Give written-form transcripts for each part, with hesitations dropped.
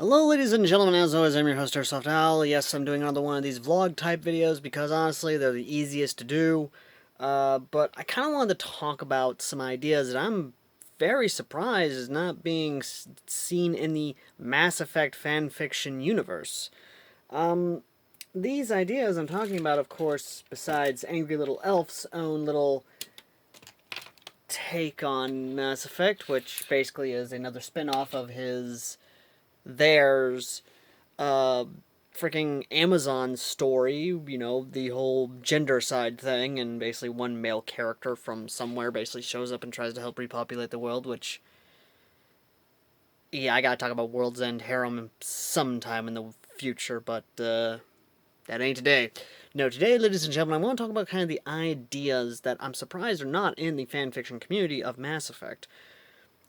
Hello ladies and gentlemen, as always I'm your host Airsoft Al. Yes, I'm doing another one of these vlog type videos because honestly they're the easiest to do. But I kind of wanted to talk about some ideas that I'm very surprised is not being seen in the Mass Effect fanfiction universe. These ideas I'm talking about, of course, besides Angry Little Elf's own little take on Mass Effect, which basically is another spin-off of theirs freaking Amazon story, you know, the whole gender side thing, and basically one male character from somewhere basically shows up and tries to help repopulate the world, which, yeah, I gotta talk about World's End harem sometime in the future, but, that ain't today. No, today, ladies and gentlemen, I want to talk about kind of the ideas that I'm surprised are not in the fanfiction community of Mass Effect.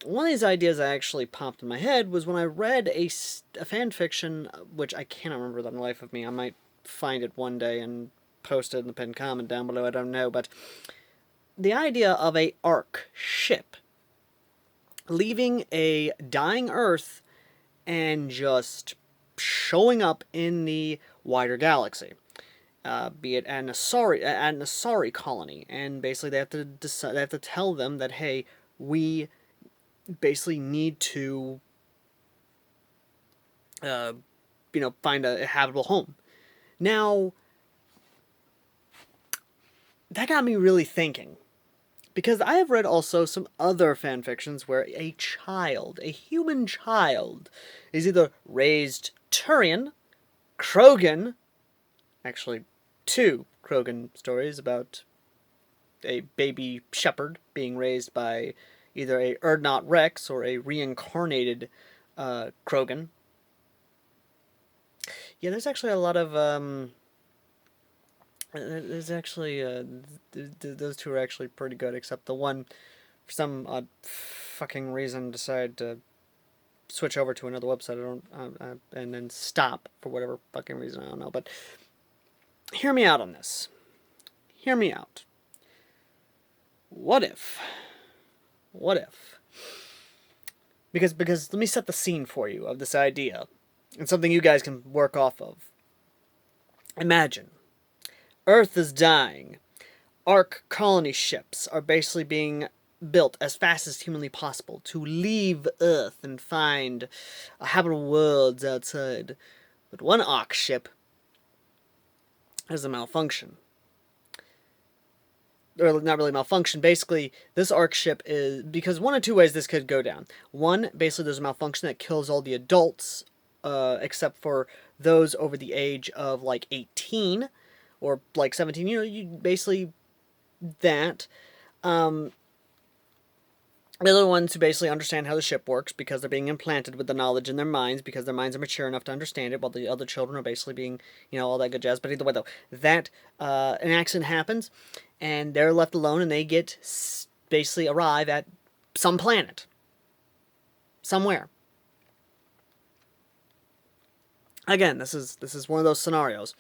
One of these ideas that actually popped in my head was when I read a fan fiction, which I cannot remember the life of me. I might find it one day and post it in the pinned comment down below. I don't know, but the idea of a Ark ship leaving a dying Earth and just showing up in the wider galaxy. Be it an Asari colony, and basically they have to tell them that, hey, we basically need to, find a habitable home. Now, that got me really thinking. Because I have read also some other fanfictions where a child, a human child, is either raised Turian, Krogan, actually two Krogan stories about a baby shepherd being raised by either a Urdnot Rex or a reincarnated Krogan. Yeah, there's actually a lot of there's actually those two are actually pretty good, except the one for some odd fucking reason decided to switch over to another website. I don't and then stop for whatever fucking reason, I don't know. But hear me out on this. Hear me out. What if? What if? Because let me set the scene for you of this idea, and something you guys can work off of. Imagine Earth is dying. Ark colony ships are basically being built as fast as humanly possible to leave Earth and find habitable worlds outside. But one Ark ship has a malfunction. Or not really malfunction. Basically, this Ark ship is... Because one of two ways this could go down. One, basically there's a malfunction that kills all the adults, except for those over the age of, like, 18, or, like, 17. You know, you basically... that. The other ones who basically understand how the ship works because they're being implanted with the knowledge in their minds because their minds are mature enough to understand it, while the other children are basically being, you know, all that good jazz. But either way, though, that an accident happens, and they're left alone, and they basically arrive at some planet. Somewhere. Again, this is one of those scenarios.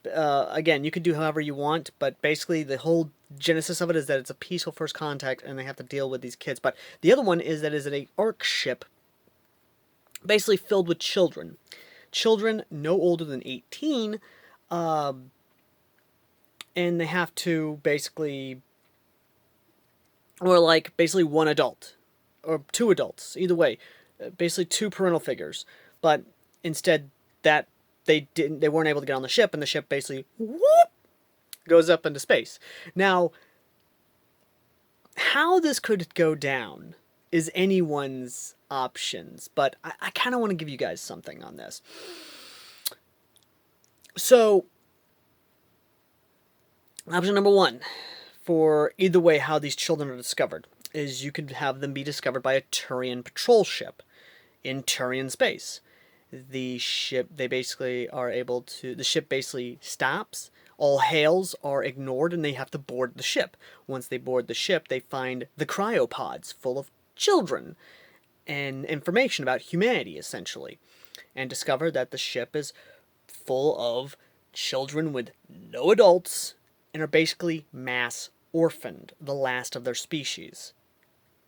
Again, you can do however you want, but basically the whole genesis of it is that it's a peaceful first contact and they have to deal with these kids. But the other one is that is an Ark ship basically filled with children. Children no older than 18, and they have to basically, or like basically one adult, or two adults, either way, basically two parental figures. But instead that they weren't able to get on the ship, and the ship basically whoop, goes up into space. Now, how this could go down is anyone's options, but I kind of want to give you guys something on this. So, option number one, for either way how these children are discovered, is you could have them be discovered by a Turian patrol ship in Turian space. The ship, they basically are able to, the ship basically stops, all hails are ignored, and they have to board the ship. Once they board the ship, they find the cryopods full of children and information about humanity, essentially, and discover that the ship is full of children with no adults and are basically mass orphaned, the last of their species.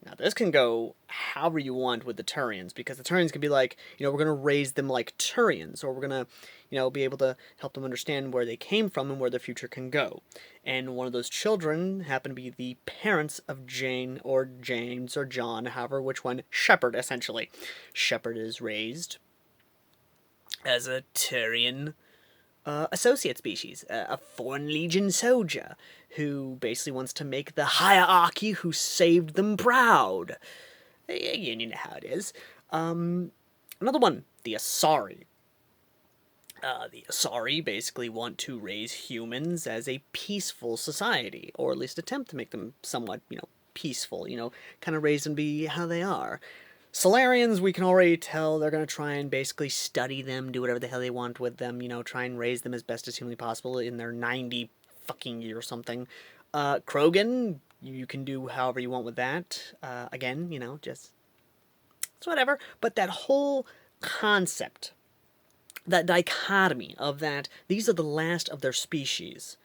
Now, this can go however you want with the Turians, because the Turians can be like, we're going to raise them like Turians, or we're going to, be able to help them understand where they came from and where their future can go. And one of those children happen to be the parents of Jane, or James, or John, however, which one? Shepard, essentially. Shepard is raised as a Turian associate species, a Foreign Legion soldier who basically wants to make the hierarchy who saved them proud. You know how it is. Another one, the Asari. The Asari basically want to raise humans as a peaceful society, or at least attempt to make them somewhat, peaceful, kind of raise them to be how they are. Solarians, we can already tell they're going to try and basically study them, do whatever the hell they want with them, try and raise them as best as humanly possible in their 90 fucking year or something. Krogan, you can do however you want with that. Again, just, it's whatever. But that whole concept, that dichotomy of that, these are the last of their species,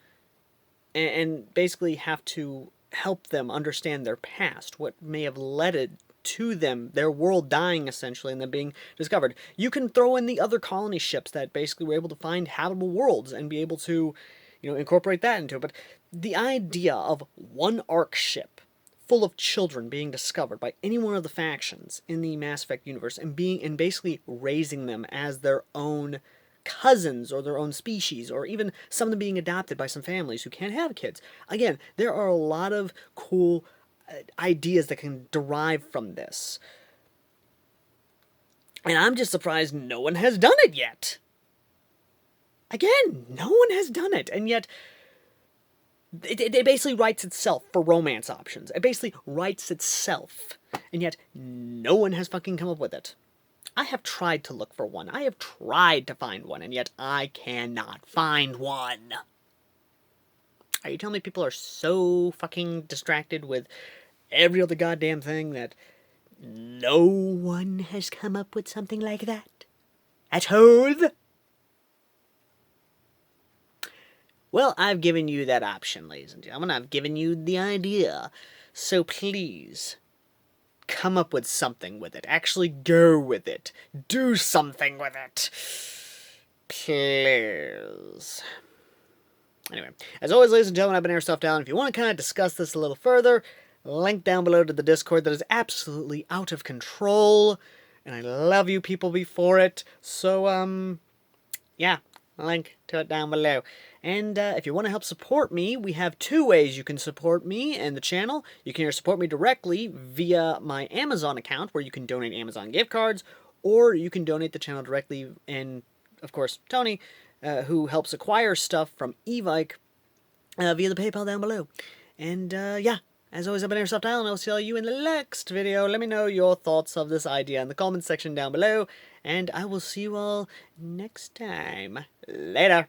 and basically have to help them understand their past, what may have led it to them, their world dying essentially, and then being discovered. You can throw in the other colony ships that basically were able to find habitable worlds and be able to, incorporate that into it. But the idea of one ARC ship full of children being discovered by any one of the factions in the Mass Effect universe and basically raising them as their own cousins or their own species, or even some of them being adopted by some families who can't have kids. Again, there are a lot of cool ideas that can derive from this. And I'm just surprised no one has done it yet. Again, no one has done it, and yet it basically writes itself for romance options. It basically writes itself, and yet no one has fucking come up with it. I have tried to look for one. I have tried to find one, and yet I cannot find one. Are you telling me people are so fucking distracted with every other goddamn thing that no one has come up with something like that? At all? Well, I've given you that option, ladies and gentlemen. I've given you the idea. So please, come up with something with it. Actually go with it. Do something with it. Please. Anyway, as always, ladies and gentlemen, I've been Airsoft Down. If you want to kind of discuss this a little further, link down below to the Discord that is absolutely out of control. And I love you people before it. So, yeah, link to it down below. And if you want to help support me, we have two ways you can support me and the channel. You can either support me directly via my Amazon account, where you can donate Amazon gift cards, or you can donate the channel directly, and, of course, Tony, who helps acquire stuff from Evike via the PayPal down below. And, yeah, as always, I've been Airsoft Island, and I'll see you in the next video. Let me know your thoughts of this idea in the comments section down below, and I will see you all next time. Later.